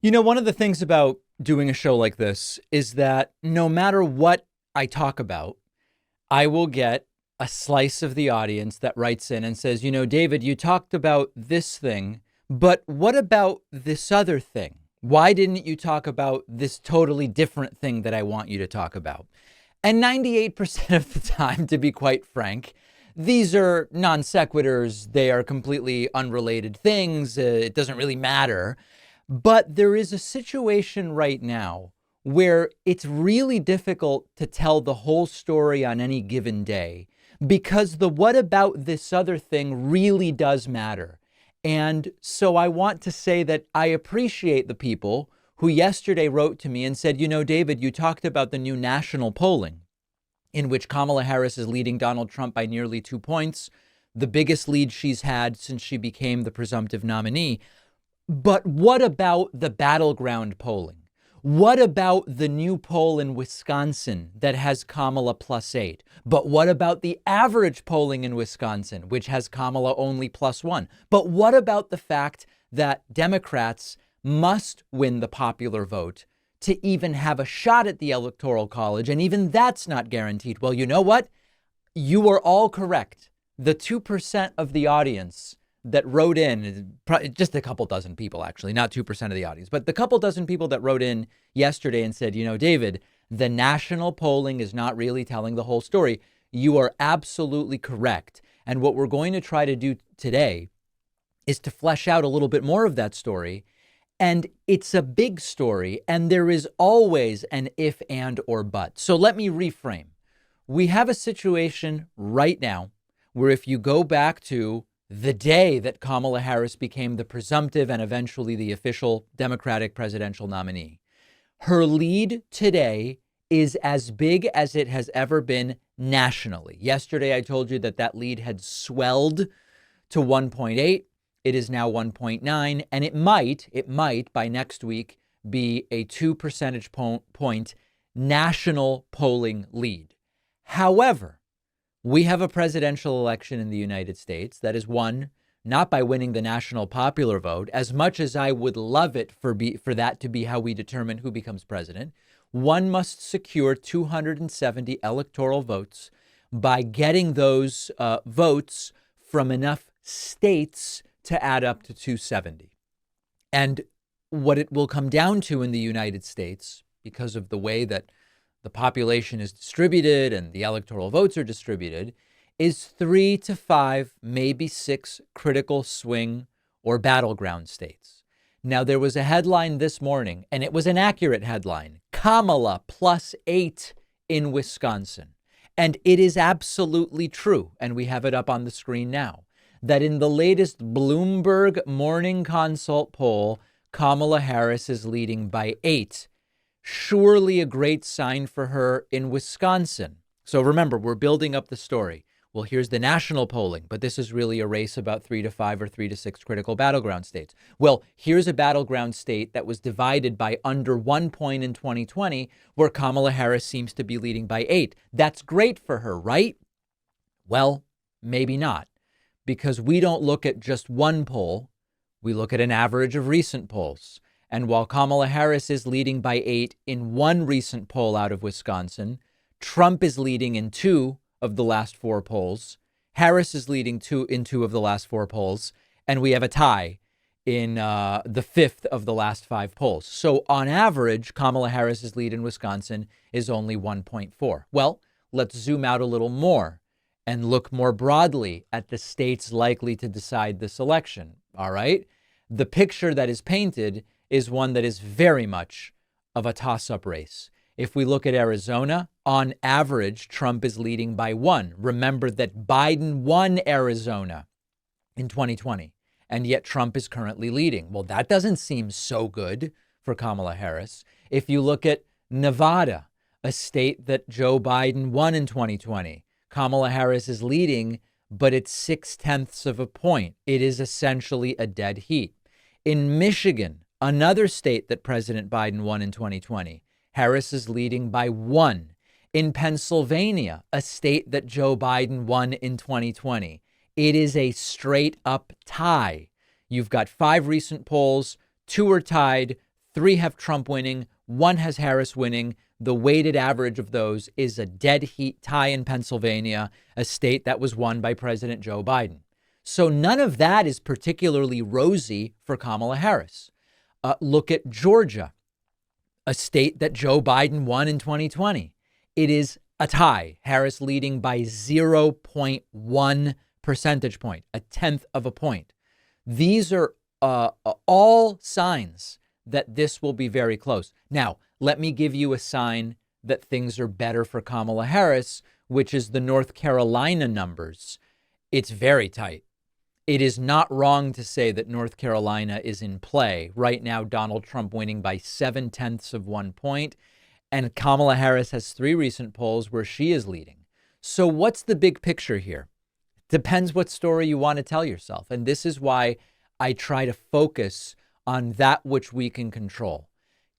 One of the things about doing a show like this is that no matter what I talk about, I will get a slice of the audience that writes in and says, David, you talked about this thing, but what about this other thing? Why didn't you talk about this totally different thing that I want you to talk about? And 98% of the time, to be quite frank, these are non sequiturs. They are completely unrelated things. It doesn't really matter. But there is a situation right now where it's really difficult to tell the whole story on any given day because the what about this other thing really does matter. And so I want to say that I appreciate the people who yesterday wrote to me and said, David, you talked about the new national polling in which Kamala Harris is leading Donald Trump by nearly 2 points, the biggest lead she's had since she became the presumptive nominee. But what about the battleground polling? What about the new poll in Wisconsin that has Kamala +8? But what about the average polling in Wisconsin, which has Kamala only +1? But what about the fact that Democrats must win the popular vote to even have a shot at the Electoral College? And even that's not guaranteed. Well, you know what? You are all correct. The 2% of the audience that wrote in, just a couple dozen people, actually, not 2% of the audience, but the couple dozen people that wrote in yesterday and said, David, the national polling is not really telling the whole story. You are absolutely correct. And what we're going to try to do today is to flesh out a little bit more of that story. And it's a big story, and there is always an if, and, or but. So let me reframe. We have a situation right now where if you go back to the day that Kamala Harris became the presumptive and eventually the official Democratic presidential nominee, her lead today is as big as it has ever been nationally. Yesterday, I told you that lead had swelled to 1.8. It is now 1.9, and it might by next week be a 2 percentage point national polling lead. However, we have a presidential election in the United States that is won not by winning the national popular vote, as much as I would love it for that to be how we determine who becomes president. One must secure 270 electoral votes by getting those votes from enough states to add up to 270. And what it will come down to in the United States, because of the way that the population is distributed and the electoral votes are distributed, is 3 to 5, maybe 6 critical swing or battleground states. Now, there was a headline this morning, and it was an accurate headline, Kamala +8 in Wisconsin. And it is absolutely true, and we have it up on the screen now, that in the latest Bloomberg Morning Consult poll, Kamala Harris is leading by 8. Surely a great sign for her in Wisconsin. So remember, we're building up the story. Well, here's the national polling, but this is really a race about 3 to 5 or 3 to 6 critical battleground states. Well, here's a battleground state that was divided by under 1 point in 2020, where Kamala Harris seems to be leading by 8. That's great for her, right? Well, maybe not, because we don't look at just one poll. We look at an average of recent polls. And while Kamala Harris is leading by 8 in one recent poll out of Wisconsin, Trump is leading in 2 of the last 4 polls. Harris is leading in 2 of the last 4 polls. And we have a tie in the 5th of the last 5 polls. So on average, Kamala Harris's lead in Wisconsin is only 1.4. Well, let's zoom out a little more and look more broadly at the states likely to decide this election. All right. The picture that is painted is one that is very much of a toss-up race. If we look at Arizona, on average, Trump is leading by 1. Remember that Biden won Arizona in 2020, and yet Trump is currently leading. Well, that doesn't seem so good for Kamala Harris. If you look at Nevada, a state that Joe Biden won in 2020, Kamala Harris is leading, but it's 0.6 of a point. It is essentially a dead heat. In Michigan, another state that President Biden won in 2020, Harris is leading by 1. In Pennsylvania, a state that Joe Biden won in 2020, it is a straight up tie. You've got 5 recent polls, 2 are tied, 3 have Trump winning, 1 has Harris winning. The weighted average of those is a dead heat tie in Pennsylvania, a state that was won by President Joe Biden. So none of that is particularly rosy for Kamala Harris. Look at Georgia, a state that Joe Biden won in 2020. It is a tie, Harris leading by 0.1 percentage point, a tenth of a point. These are all signs that this will be very close. Now, let me give you a sign that things are better for Kamala Harris, which is the North Carolina numbers. It's very tight. It is not wrong to say that North Carolina is in play. Right now, Donald Trump winning by 0.7 of 1 point. And Kamala Harris has 3 recent polls where she is leading. So what's the big picture here? Depends what story you want to tell yourself. And this is why I try to focus on that which we can control.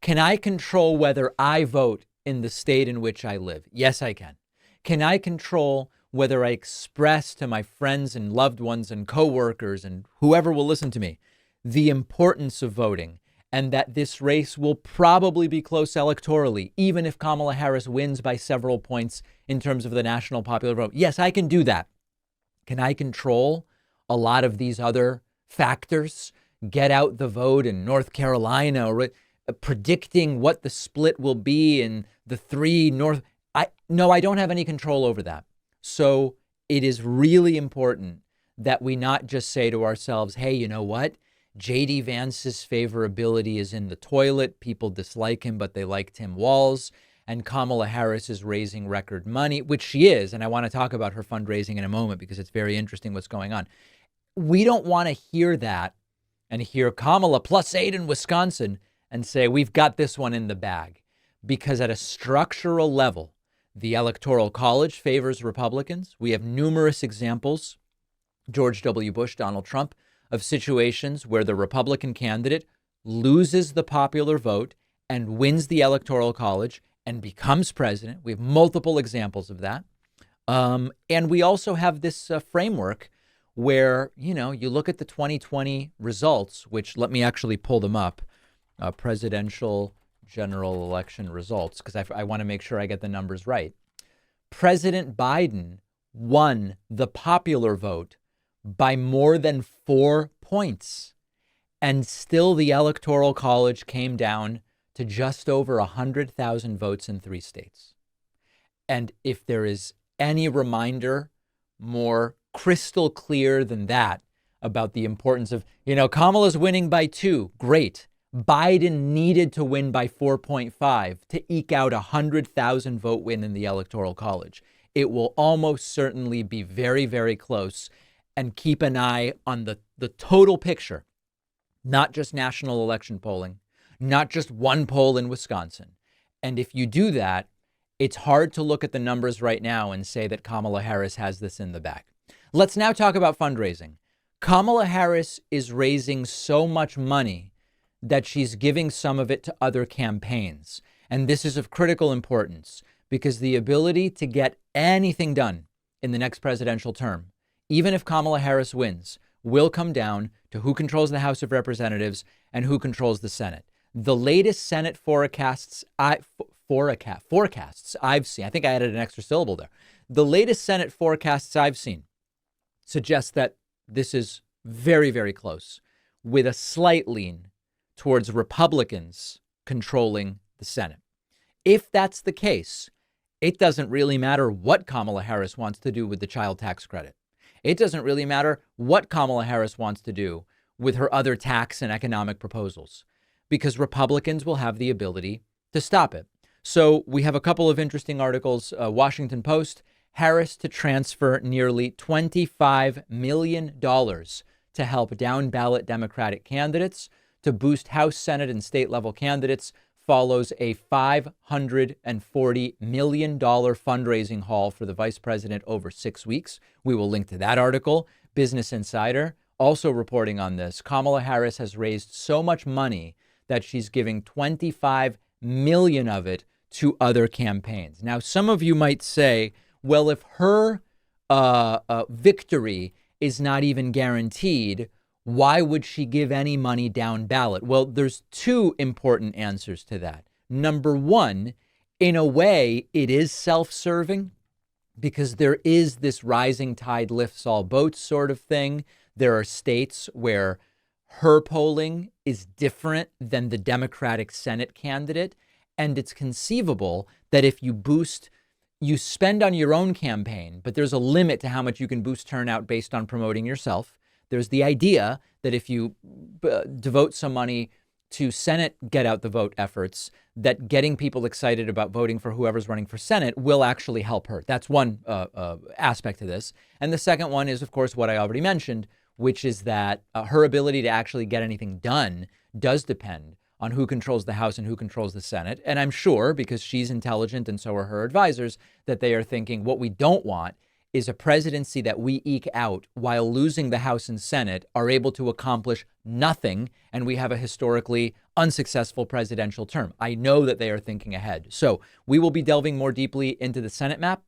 Can I control whether I vote in the state in which I live? Yes, I can. Can I control whether I express to my friends and loved ones and coworkers and whoever will listen to me the importance of voting, and that this race will probably be close electorally, even if Kamala Harris wins by several points in terms of the national popular vote? Yes, I can do that. Can I control a lot of these other factors? Get out the vote in North Carolina, or predicting what the split will be in the 3 North. No, I don't have any control over that. So it is really important that we not just say to ourselves, hey, you know what? JD Vance's favorability is in the toilet. People dislike him, but they like Tim Walz. And Kamala Harris is raising record money, which she is. And I want to talk about her fundraising in a moment because it's very interesting what's going on. We don't want to hear that and hear Kamala +8 in Wisconsin and say, we've got this one in the bag. Because at a structural level, the Electoral College favors Republicans. We have numerous examples, George W. Bush, Donald Trump, of situations where the Republican candidate loses the popular vote and wins the Electoral College and becomes president. We have multiple examples of that. And we also have this framework where, you look at the 2020 results, which let me actually pull them up, presidential general election results, because I want to make sure I get the numbers right. President Biden won the popular vote by more than 4 points. And still the Electoral College came down to just over 100,000 votes in 3 states. And if there is any reminder more crystal clear than that about the importance of, Kamala's winning by 2, great. Biden needed to win by 4.5 to eke out 100,000 vote win in the Electoral College. It will almost certainly be very, very close. And keep an eye on the total picture, not just national election polling, not just one poll in Wisconsin. And if you do that, it's hard to look at the numbers right now and say that Kamala Harris has this in the bag. Let's now talk about fundraising. Kamala Harris is raising so much money that she's giving some of it to other campaigns. And this is of critical importance because the ability to get anything done in the next presidential term, even if Kamala Harris wins, will come down to who controls the House of Representatives and who controls the Senate. The latest Senate forecasts I've seen, I think I added an extra syllable there. The latest Senate forecasts I've seen suggest that this is very, very close, with a slight lean towards Republicans controlling the Senate. If that's the case, it doesn't really matter what Kamala Harris wants to do with the child tax credit. It doesn't really matter what Kamala Harris wants to do with her other tax and economic proposals, because Republicans will have the ability to stop it. So we have a couple of interesting articles. Washington Post, Harris to transfer nearly $25 million to help down ballot Democratic candidates to boost House, Senate, and state level candidates follows a $540 million fundraising haul for the vice president over 6 weeks. We will link to that article. Business Insider also reporting on this. Kamala Harris has raised so much money that she's giving $25 million of it to other campaigns. Now, some of you might say, well, if her victory is not even guaranteed, Why would she give any money down ballot? Well, there's two important answers to that. Number one, in a way, it is self-serving because there is this rising tide lifts all boats sort of thing. There are states where her polling is different than the Democratic Senate candidate. And it's conceivable that if you spend on your own campaign, but there's a limit to how much you can boost turnout based on promoting yourself. There's the idea that if you devote some money to Senate get out the vote efforts, that getting people excited about voting for whoever's running for Senate will actually help her. That's one aspect of this. And the second one is, of course, what I already mentioned, which is that her ability to actually get anything done does depend on who controls the House and who controls the Senate. And I'm sure, because she's intelligent and so are her advisors, that they are thinking what we don't want is a presidency that we eke out while losing the House and Senate, are able to accomplish nothing, and we have a historically unsuccessful presidential term. I know that they are thinking ahead. So we will be delving more deeply into the Senate map.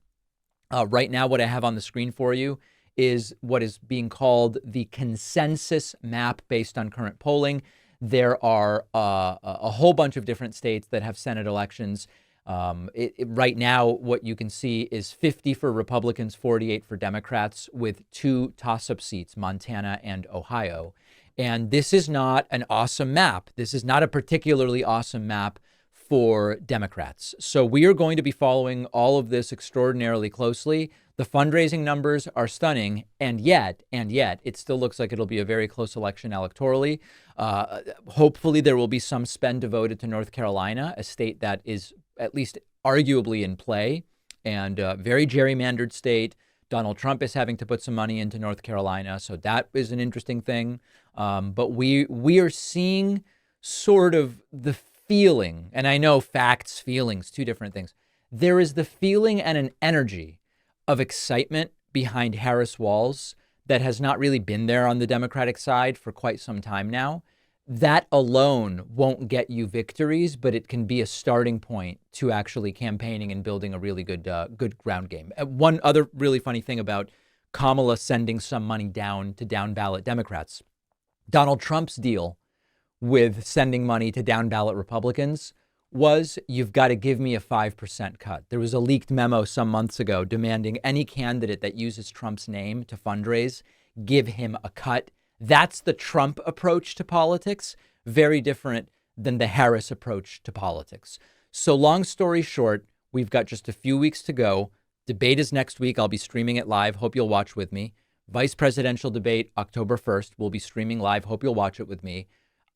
Right now, what I have on the screen for you is what is being called the consensus map based on current polling. There are a whole bunch of different states that have Senate elections. Right now, what you can see is 50 for Republicans, 48 for Democrats, with two toss-up seats, Montana and Ohio. And this is not an awesome map. This is not a particularly awesome map for Democrats. So we are going to be following all of this extraordinarily closely. The fundraising numbers are stunning, and yet, it still looks like it'll be a very close election electorally. Hopefully, there will be some spend devoted to North Carolina, a state that is at least arguably in play, and a very gerrymandered state. Donald Trump is having to put some money into North Carolina, so that is an interesting thing. But we are seeing sort of the feeling, and I know facts, feelings, two different things. There is the feeling and an energy of excitement behind Harris Walz that has not really been there on the Democratic side for quite some time now. That alone won't get you victories, but it can be a starting point to actually campaigning and building a really good ground game. One other really funny thing about Kamala sending some money down to down ballot Democrats. Donald Trump's deal with sending money to down ballot Republicans was, you've got to give me a 5% cut. There was a leaked memo some months ago demanding any candidate that uses Trump's name to fundraise, give him a cut. That's the Trump approach to politics, very different than the Harris approach to politics. So long story short, we've got just a few weeks to go. Debate is next week. I'll be streaming it live. Hope you'll watch with me. Vice presidential debate, October 1st. We'll be streaming live. Hope you'll watch it with me.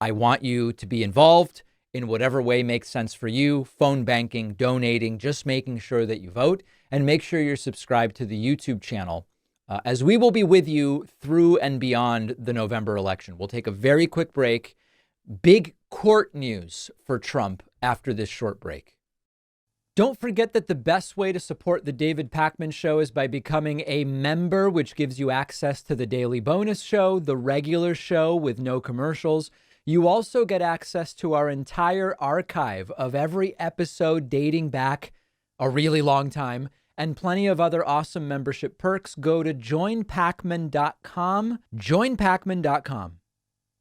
I want you to be involved in whatever way makes sense for you, phone banking, donating, just making sure that you vote, and make sure you're subscribed to the YouTube channel, as we will be with you through and beyond the November election. We'll take a very quick break. Big court news for Trump after this short break. Don't forget that the best way to support the David Pakman Show is by becoming a member, which gives you access to the daily bonus show, the regular show with no commercials. You also get access to our entire archive of every episode dating back a really long time, and plenty of other awesome membership perks. Go to joinpakman.com, joinpakman.com.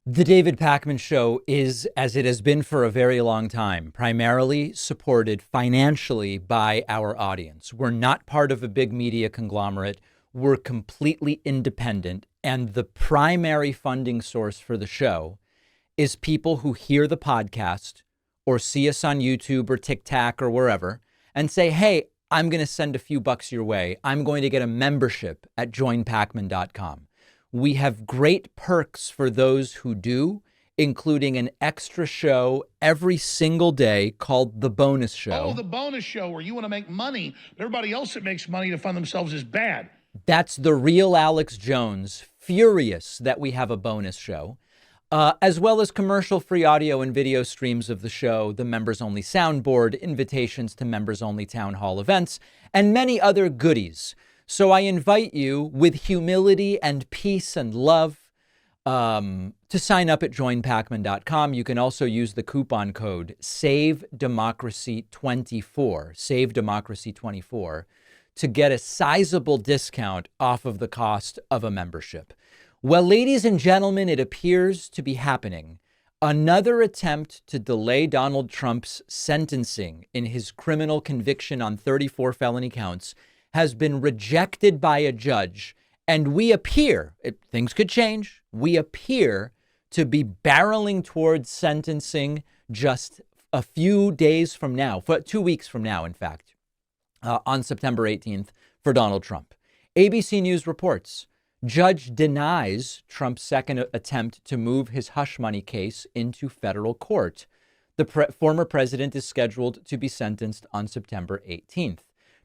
The David Pakman Show is, as it has been for a very long time, primarily supported financially by our audience. We're not part of a big media conglomerate. We're completely independent, and the primary funding source for the show is people who hear the podcast or see us on YouTube or TikTok or wherever and say, hey, I'm going to send a few bucks your way. I'm going to get a membership at joinpakman.com. We have great perks for those who do, including an extra show every single day called The Bonus Show. Oh, The Bonus Show, where you want to make money, but everybody else that makes money to fund themselves is bad. That's the real Alex Jones, furious that we have a bonus show. As well as commercial-free audio and video streams of the show, the members-only soundboard, invitations to members-only town hall events, and many other goodies. So I invite you, with humility and peace and love, to sign up at joinpakman.com. You can also use the coupon code SAVEDEMOCRACY24, SAVEDEMOCRACY24, to get a sizable discount off of the cost of a membership. Well, ladies and gentlemen, it appears to be happening. Another attempt to delay Donald Trump's sentencing in his criminal conviction on 34 felony counts has been rejected by a judge. And we appear, things could change, we appear to be barreling towards sentencing just a few days from now, for 2 weeks from now, in fact, on September 18th for Donald Trump. ABC News reports, judge denies Trump's second attempt to move his hush money case into federal court. The former president is scheduled to be sentenced on September 18th.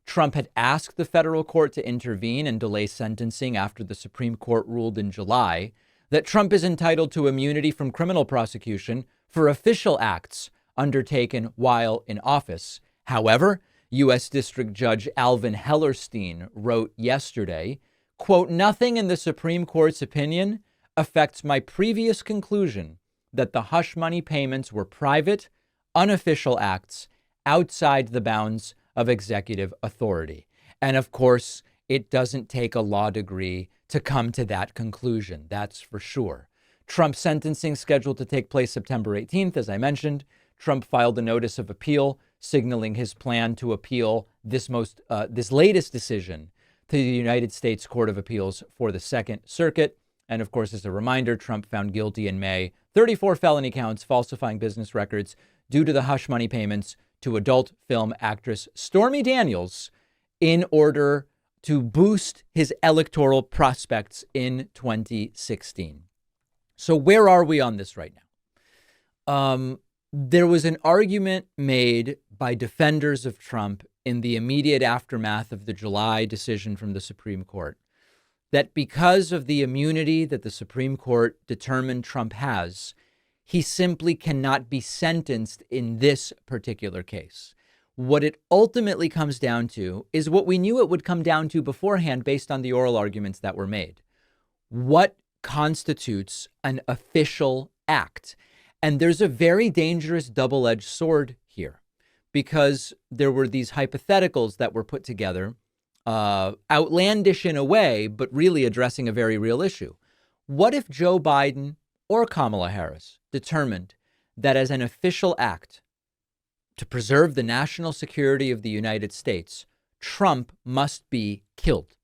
Trump had asked the federal court to intervene and delay sentencing after the Supreme Court ruled in July that Trump is entitled to immunity from criminal prosecution for official acts undertaken while in office. However, U.S. District Judge Alvin Hellerstein wrote yesterday, quote, nothing in the Supreme Court's opinion affects my previous conclusion that the hush money payments were private, unofficial acts outside the bounds of executive authority. And of course, it doesn't take a law degree to come to that conclusion. That's for sure. Trump's sentencing scheduled to take place September 18th, as I mentioned. Trump filed a notice of appeal signaling his plan to appeal this latest decision to the United States Court of Appeals for the Second Circuit. And of course, as a reminder, Trump found guilty in May, 34 felony counts falsifying business records due to the hush money payments to adult film actress Stormy Daniels in order to boost his electoral prospects in 2016. So where are we on this right now? There was an argument made by defenders of Trump in the immediate aftermath of the July decision from the Supreme Court that because of the immunity that the Supreme Court determined Trump has, he simply cannot be sentenced in this particular case. What it ultimately comes down to is what we knew it would come down to beforehand based on the oral arguments that were made. What constitutes an official act? And there's a very dangerous double-edged sword here because there were these hypotheticals that were put together, outlandish in a way, but really addressing a very real issue. What if Joe Biden or Kamala Harris determined that as an official act to preserve the national security of the United States, Trump must be killed?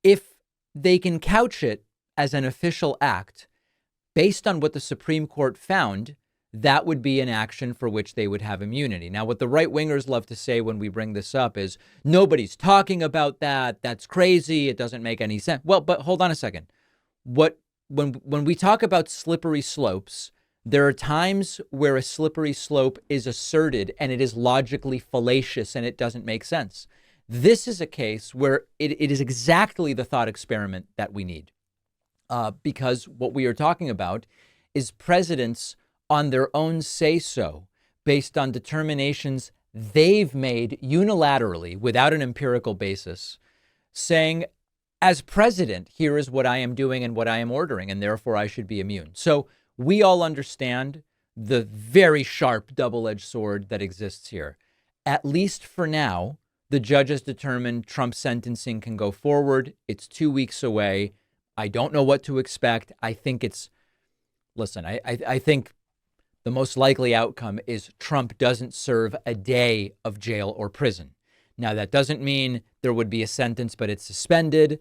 If they can couch it as an official act, based on what the Supreme Court found, that would be an action for which they would have immunity. Now, what the right wingers love to say when we bring this up is nobody's talking about that. That's crazy. It doesn't make any sense. Well, but hold on a second. When we talk about slippery slopes, there are times where a slippery slope is asserted and it is logically fallacious and it doesn't make sense. This is a case where it is exactly the thought experiment that we need. Because what we are talking about is presidents on their own say-so based on determinations they've made unilaterally without an empirical basis, saying, as president, here is what I am doing and what I am ordering, and therefore I should be immune. So we all understand the very sharp double-edged sword that exists here. At least for now, the judge has determined Trump's sentencing can go forward. It's 2 weeks away. I don't know what to expect. I think I think the most likely outcome is Trump doesn't serve a day of jail or prison. Now, that doesn't mean there would be a sentence, but it's suspended,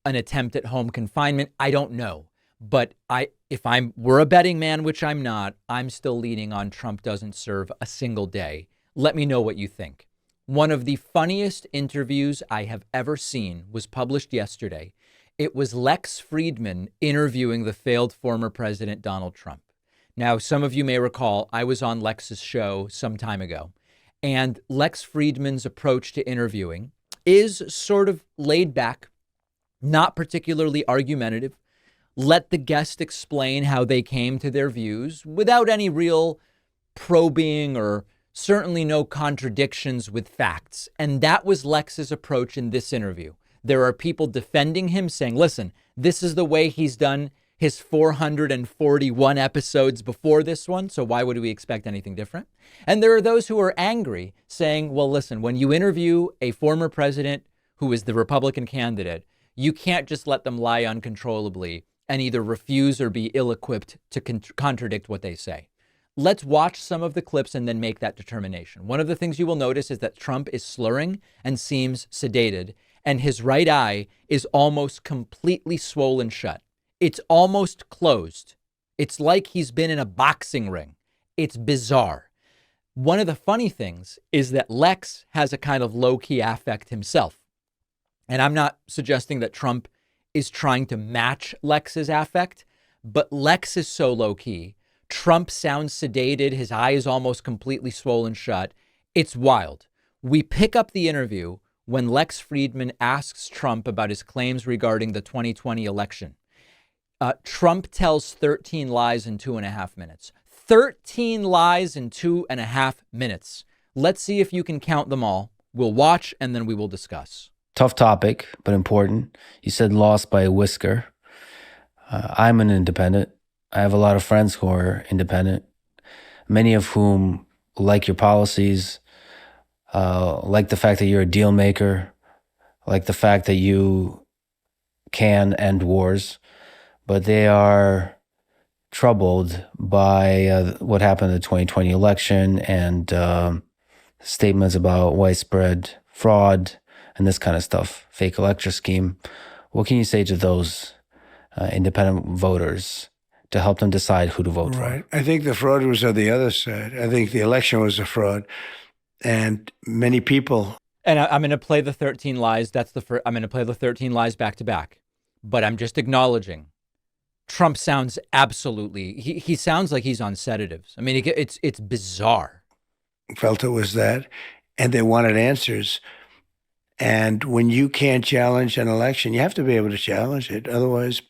an attempt at home confinement. I don't know. But if we're a betting man, which I'm not, I'm still leaning on Trump doesn't serve a single day. Let me know what you think. One of the funniest interviews I have ever seen was published yesterday. It was Lex Fridman interviewing the failed former president, Donald Trump. Now, some of you may recall I was on Lex's show some time ago, and Lex Fridman's approach to interviewing is sort of laid back, not particularly argumentative. Let the guest explain how they came to their views without any real probing or certainly no contradictions with facts. And that was Lex's approach in this interview. There are people defending him saying, listen, this is the way he's done his 441 episodes before this one, so why would we expect anything different? And there are those who are angry saying, well, listen, when you interview a former president who is the Republican candidate, you can't just let them lie uncontrollably and either refuse or be ill-equipped to contradict what they say. Let's watch some of the clips and then make that determination. One of the things you will notice is that Trump is slurring and seems sedated, and his right eye is almost completely swollen shut. It's almost closed. It's like he's been in a boxing ring. It's bizarre. One of the funny things is that Lex has a kind of low-key affect himself. And I'm not suggesting that Trump is trying to match Lex's affect, but Lex is so low-key. Trump sounds sedated. His eye is almost completely swollen shut. It's wild. We pick up the interview when Lex Fridman asks Trump about his claims regarding the 2020 election. Trump tells 13 lies in 2.5 minutes. 13 lies in 2.5 minutes. Let's see if you can count them all. We'll watch and then we will discuss. Tough topic, but important. You said lost by a whisker. I'm an independent. I have a lot of friends who are independent, many of whom like your policies, like the fact that you're a deal maker, like the fact that you can end wars, but they are troubled by what happened in the 2020 election and statements about widespread fraud and this kind of stuff, fake electoral scheme. What can you say to those independent voters to help them decide who to vote for? Right. I think the fraud was on the other side. I think the election was a fraud. And many people... And I'm going to play the 13 lies. That's the first. I'm going to play the 13 lies back to back. But I'm just acknowledging Trump sounds absolutely... He sounds like he's on sedatives. I mean, it's bizarre. Felt it was that. And they wanted answers. And when you can't challenge an election, you have to be able to challenge it. Otherwise,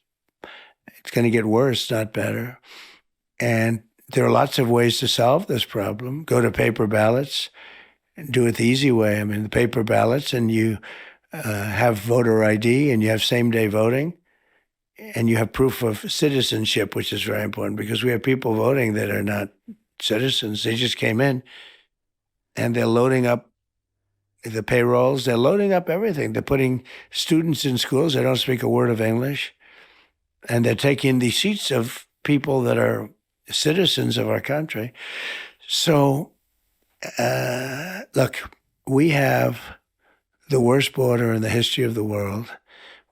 it's going to get worse, not better. And there are lots of ways to solve this problem. Go to paper ballots, do it the easy way. I mean, the paper ballots, and you have voter ID, and you have same-day voting, and you have proof of citizenship, which is very important because we have people voting that are not citizens. They just came in, and they're loading up the payrolls. They're loading up everything. They're putting students in schools. They don't speak a word of English. And they're taking the seats of people that are citizens of our country. So, look, we have the worst border in the history of the world.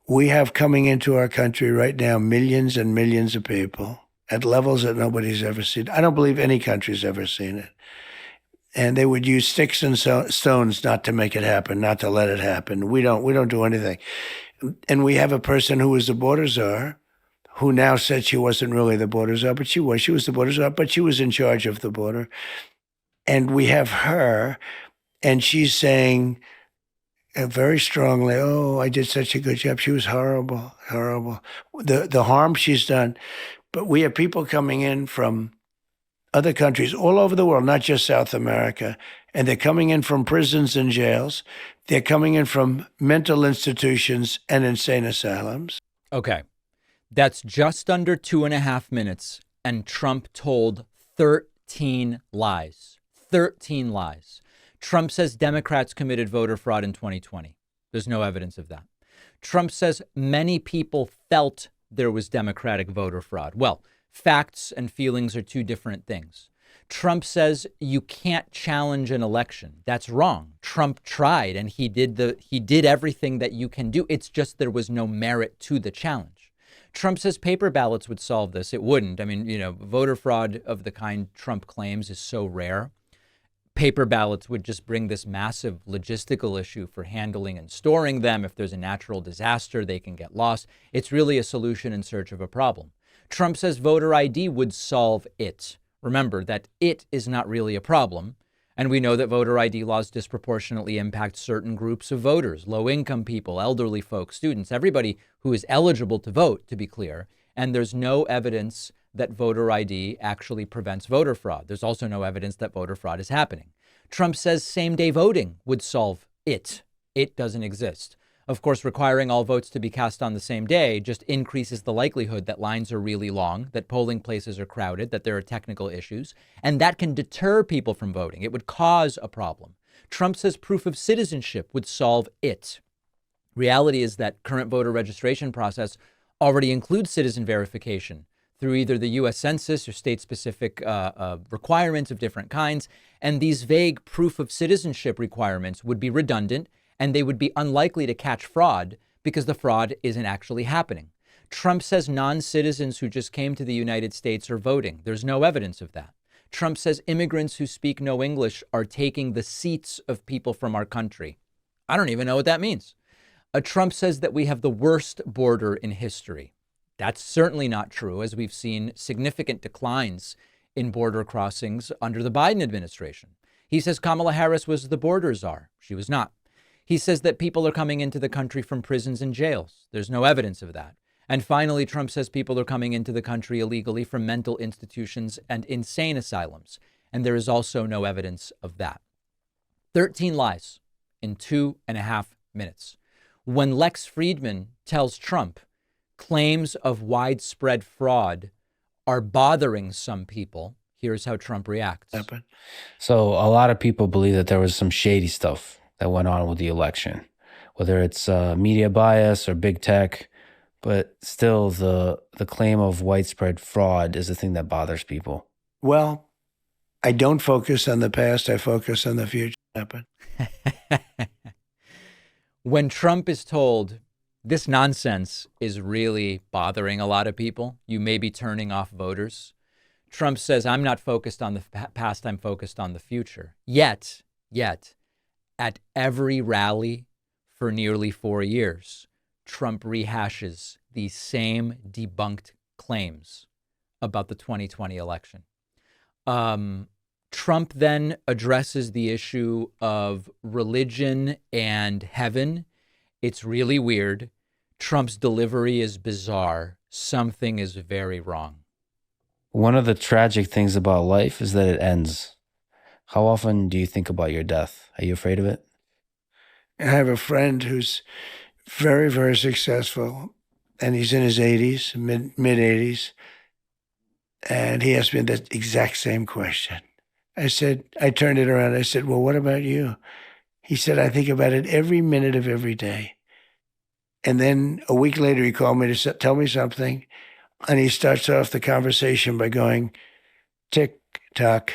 We have coming into our country right now millions and millions of people at levels that nobody's ever seen. I don't believe any country's ever seen it. And they would use sticks and stones not to make it happen, not to let it happen. We don't do anything. And we have a person who was the border czar, who now said she wasn't really the border czar, but she was. She was the border czar, but she was in charge of the border. And we have her, and she's saying very strongly, oh, I did such a good job. She was horrible, horrible. The harm she's done. But we have people coming in from other countries all over the world, not just South America, and they're coming in from prisons and jails. They're coming in from mental institutions and insane asylums. Okay. That's just under 2.5 minutes, and Trump told 13 lies. 13 lies. Trump says Democrats committed voter fraud in 2020. There's no evidence of that. Trump says many people felt there was Democratic voter fraud. Well, facts and feelings are two different things. Trump says you can't challenge an election. That's wrong. Trump tried, and he did everything that you can do. It's just there was no merit to the challenge. Trump says paper ballots would solve this. It wouldn't. I mean, voter fraud of the kind Trump claims is so rare. Paper ballots would just bring this massive logistical issue for handling and storing them. If there's a natural disaster, they can get lost. It's really a solution in search of a problem. Trump says voter ID would solve it. Remember that it is not really a problem. And we know that voter ID laws disproportionately impact certain groups of voters, low-income people, elderly folks, students, everybody who is eligible to vote, to be clear. And there's no evidence that voter ID actually prevents voter fraud. There's also no evidence that voter fraud is happening. Trump says same-day voting would solve it. It doesn't exist. Of course, requiring all votes to be cast on the same day just increases the likelihood that lines are really long, that polling places are crowded, that there are technical issues, and that can deter people from voting. It would cause a problem. Trump says proof of citizenship would solve it. Reality is that current voter registration process already includes citizen verification through either the U.S. Census or state-specific requirements of different kinds. And these vague proof of citizenship requirements would be redundant, and they would be unlikely to catch fraud because the fraud isn't actually happening. Trump says non-citizens who just came to the United States are voting. There's no evidence of that. Trump says immigrants who speak no English are taking the seats of people from our country. I don't even know what that means. Trump says that we have the worst border in history. That's certainly not true, as we've seen significant declines in border crossings under the Biden administration. He says Kamala Harris was the border czar. She was not. He says that people are coming into the country from prisons and jails. There's no evidence of that. And finally, Trump says people are coming into the country illegally from mental institutions and insane asylums. And there is also no evidence of that. 13 lies in 2.5 minutes. When Lex Fridman tells Trump claims of widespread fraud are bothering some people, here's how Trump reacts. So a lot of people believe that there was some shady stuff that went on with the election, whether it's media bias or big tech, but still the claim of widespread fraud is the thing that bothers people. Well, I don't focus on the past. I focus on the future. When Trump is told this nonsense is really bothering a lot of people, you may be turning off voters, Trump says, I'm not focused on the past, I'm focused on the future. Yet, at every rally for nearly 4 years, Trump rehashes these same debunked claims about the 2020 election. Trump then addresses the issue of religion and heaven. It's really weird. Trump's delivery is bizarre. Something is very wrong. One of the tragic things about life is that it ends. How often do you think about your death? Are you afraid of it? I have a friend who's very, very successful, and he's in his 80s, mid-80s, and he asked me that exact same question. I turned it around. I said, well, what about you? He said, I think about it every minute of every day. And then a week later, he called me to tell me something, and he starts off the conversation by going, tick, tock,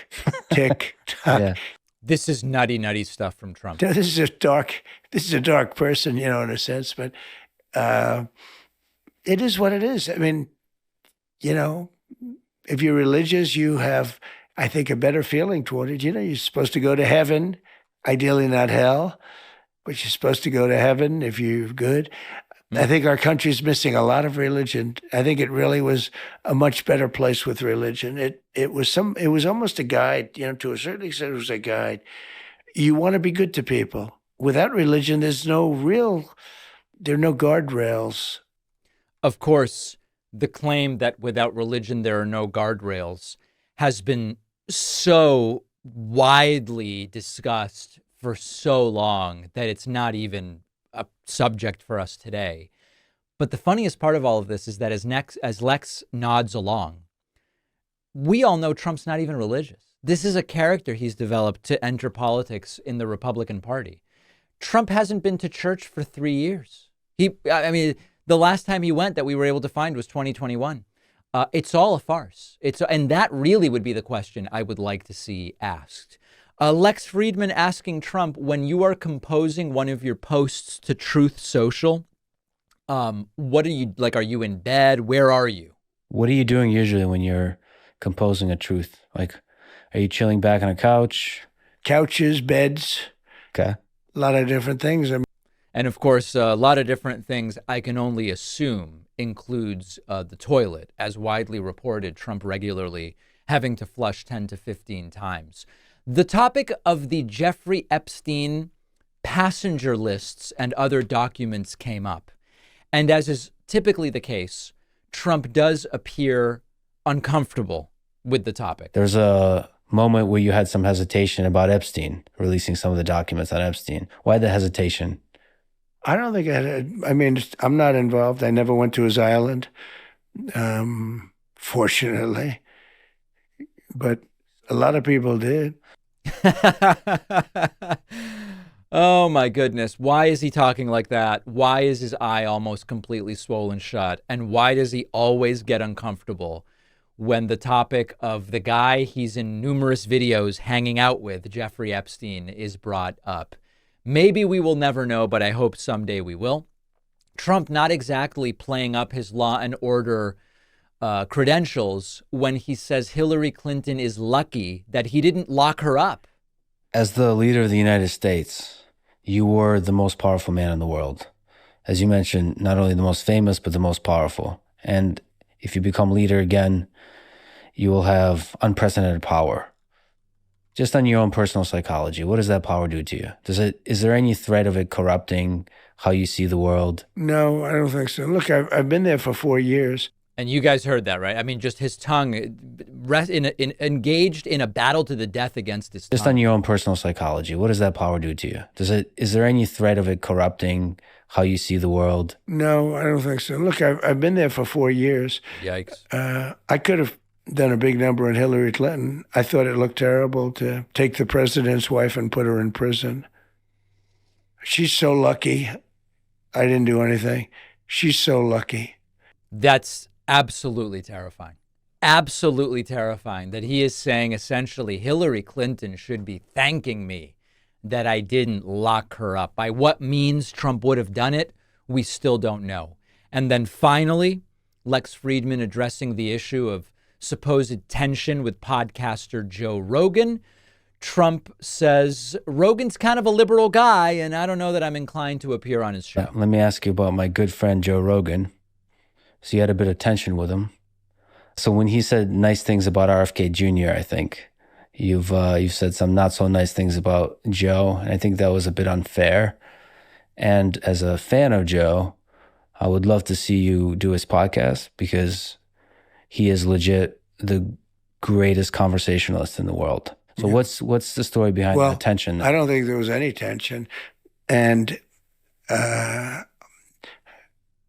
tick, tock. Yeah. This is nutty stuff from Trump. This is a dark person, in a sense, but it is what it is. I mean, if you're religious, you have, I think, a better feeling toward it. You're supposed to go to heaven, ideally not hell, but you're supposed to go to heaven if you're good. I think our country's missing a lot of religion. I think it really was a much better place with religion. It was almost a guide, to a certain extent it was a guide. You want to be good to people. Without religion, there are no guardrails. Of course, the claim that without religion there are no guardrails has been so widely discussed for so long that it's not even a subject for us today. But the funniest part of all of this is that as Lex nods along, we all know Trump's not even religious. This is a character he's developed to enter politics in the Republican Party. Trump hasn't been to church for 3 years. The last time he went that we were able to find was 2021. It's all a farce. And that really would be the question I would like to see asked. Lex Fridman asking Trump, when you are composing one of your posts to Truth Social, what are you like? Are you in bed? Where are you? What are you doing usually when you're composing a truth? Like, are you chilling back on a couch? Couches, beds. Okay. A lot of different things. And of course, a lot of different things I can only assume includes the toilet. As widely reported, Trump regularly having to flush 10 to 15 times. The topic of the Jeffrey Epstein passenger lists and other documents came up. And as is typically the case, Trump does appear uncomfortable with the topic. There's a moment where you had some hesitation about Epstein, releasing some of the documents on Epstein. Why the hesitation? I don't think I'm not involved. I never went to his island, fortunately. But a lot of people did. Oh my goodness. Why is he talking like that? Why is his eye almost completely swollen shut? And why does he always get uncomfortable when the topic of the guy he's in numerous videos hanging out with, Jeffrey Epstein, is brought up? Maybe we will never know, but I hope someday we will. Trump not exactly playing up his law and order credentials when he says Hillary Clinton is lucky that he didn't lock her up. As the leader of the United States, you were the most powerful man in the world. As you mentioned, not only the most famous, but the most powerful. And if you become leader again, you will have unprecedented power. Just on your own personal psychology, what does that power do to you? Is there any threat of it corrupting how you see the world? No, I don't think so. Look, I've been there for 4 years. And you guys heard that, right? I mean, just his tongue engaged in a battle to the death against his tongue. Just on your own personal psychology, what does that power do to you? Is there any threat of it corrupting how you see the world? No, I don't think so. Look, I've been there for 4 years. Yikes. I could have done a big number on Hillary Clinton. I thought it looked terrible to take the president's wife and put her in prison. She's so lucky. I didn't do anything. She's so lucky. That's absolutely terrifying. Absolutely terrifying that he is saying essentially Hillary Clinton should be thanking me that I didn't lock her up. By what means Trump would have done it, we still don't know. And then finally, Lex Fridman addressing the issue of supposed tension with podcaster Joe Rogan. Trump says Rogan's kind of a liberal guy, and I don't know that I'm inclined to appear on his show. Let me ask you about my good friend Joe Rogan. So you had a bit of tension with him. So when he said nice things about RFK Jr., I think you've said some not so nice things about Joe, and I think that was a bit unfair. And as a fan of Joe, I would love to see you do his podcast because he is legit the greatest conversationalist in the world. So yeah. What's the story behind the tension? I don't think there was any tension, and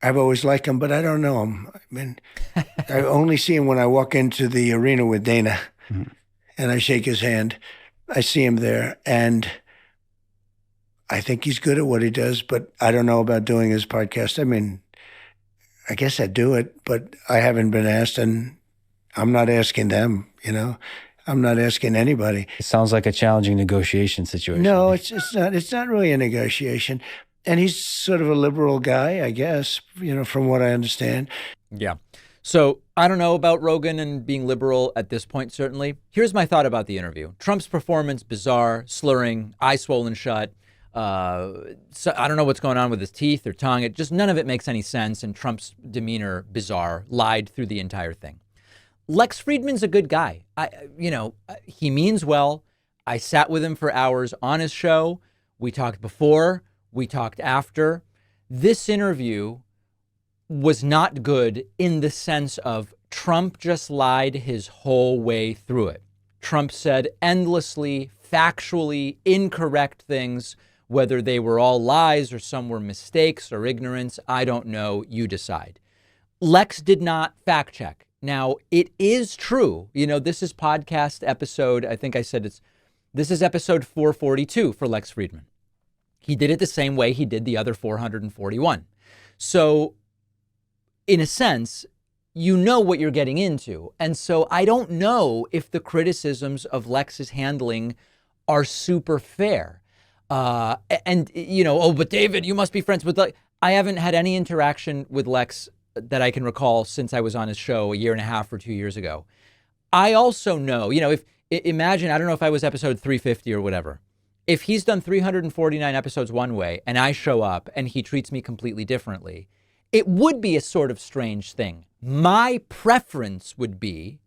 I've always liked him, but I don't know him. I mean, I only see him when I walk into the arena with Dana, and I shake his hand. I see him there, and I think he's good at what he does, but I don't know about doing his podcast. I mean, I guess I'd do it, but I haven't been asked, and I'm not asking them, I'm not asking anybody. It sounds like a challenging negotiation situation. No, it's not. It's not really a negotiation. And he's sort of a liberal guy, I guess, from what I understand. Yeah. So I don't know about Rogan and being liberal at this point, certainly. Here's my thought about the interview. Trump's performance, bizarre, slurring, eye swollen shut. So I don't know what's going on with his teeth or tongue. None of it makes any sense. And Trump's demeanor, bizarre, lied through the entire thing. Lex Fridman's a good guy. He means well. I sat with him for hours on his show. We talked before. We talked after. This interview was not good in the sense of Trump just lied his whole way through it. Trump said endlessly, factually incorrect things, whether they were all lies or some were mistakes or ignorance. I don't know. You decide. Lex did not fact check. Now, it is true. This is podcast episode, I think I said this is episode 442 for Lex Fridman. He did it the same way he did the other 441. So in a sense, you know what you're getting into. And so I don't know if the criticisms of Lex's handling are super fair. But David, you must be friends with Lex. I haven't had any interaction with Lex that I can recall since I was on his show a year and a half or 2 years ago. I also know, imagine, I don't know if I was episode 350 or whatever. If he's done 349 episodes one way and I show up and he treats me completely differently, it would be a sort of strange thing. My preference would be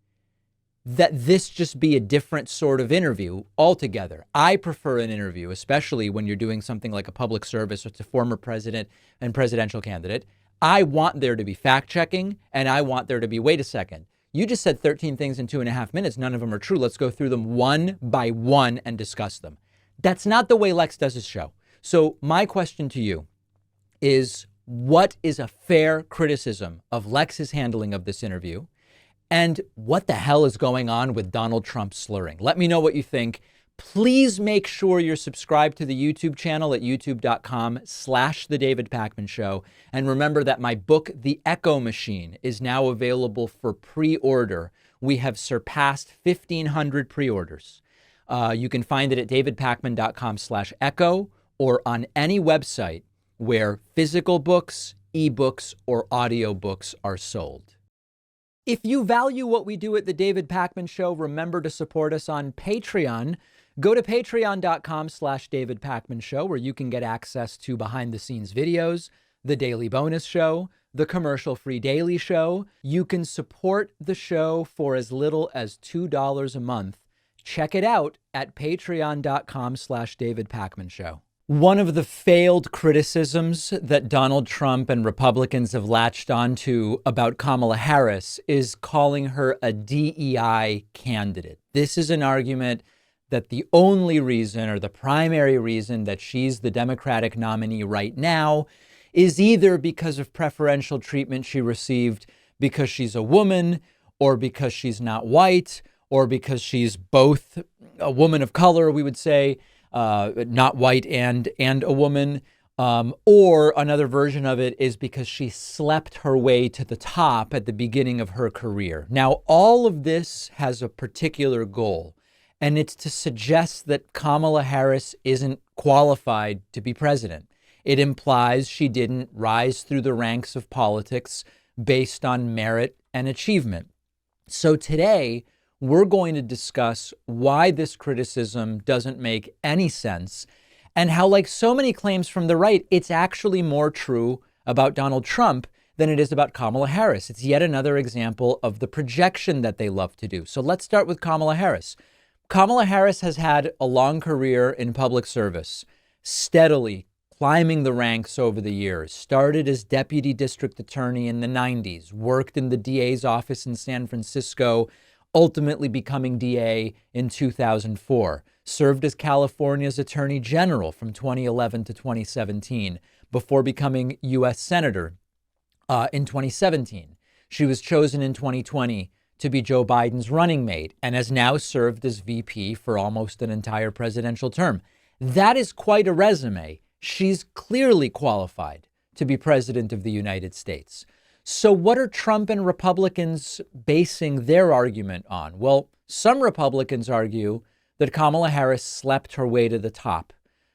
that this just be a different sort of interview altogether. I prefer an interview, especially when you're doing something like a public service or it's a former president and presidential candidate. I want there to be fact checking and I want there to be, wait a second, you just said 13 things in 2.5 minutes. None of them are true. Let's go through them one by one and discuss them. That's not the way Lex does his show. So my question to you is, what is a fair criticism of Lex's handling of this interview? And what the hell is going on with Donald Trump slurring? Let me know what you think. Please make sure you're subscribed to the YouTube channel at youtube.com/The David Pakman Show. And remember that my book, The Echo Machine, is now available for pre-order. We have surpassed 1,500 pre-orders. You can find it at davidpakman.com/echo or on any website where physical books, ebooks, or audiobooks are sold. If you value what we do at The David Pakman Show, remember to support us on Patreon. Go to patreon.com/David Pakman Show, where you can get access to behind-the-scenes videos, the daily bonus show, the commercial-free daily show. You can support the show for as little as $2 a month. Check it out at patreon.com/David Pakman Show. One of the failed criticisms that Donald Trump and Republicans have latched onto about Kamala Harris is calling her a DEI candidate. This is an argument that the only reason or the primary reason that she's the Democratic nominee right now is either because of preferential treatment she received because she's a woman, or because she's not white, or because she's both a woman of color, we would say, not white and a woman, or another version of it is because she slept her way to the top at the beginning of her career. Now, all of this has a particular goal, and it's to suggest that Kamala Harris isn't qualified to be president. It implies she didn't rise through the ranks of politics based on merit and achievement. So today, we're going to discuss why this criticism doesn't make any sense, and how, like so many claims from the right, it's actually more true about Donald Trump than it is about Kamala Harris. It's yet another example of the projection that they love to do. So let's start with Kamala Harris. Kamala Harris has had a long career in public service, steadily climbing the ranks over the years. Started as deputy district attorney in the 90s, worked in the DA's office in San Francisco, ultimately becoming DA in 2004. Served as California's Attorney General from 2011 to 2017 before becoming U.S. Senator in 2017. She was chosen in 2020 to be Joe Biden's running mate and has now served as VP for almost an entire presidential term. That is quite a resume. She's clearly qualified to be president of the United States. So what are Trump and Republicans basing their argument on? Well, some Republicans argue that Kamala Harris slept her way to the top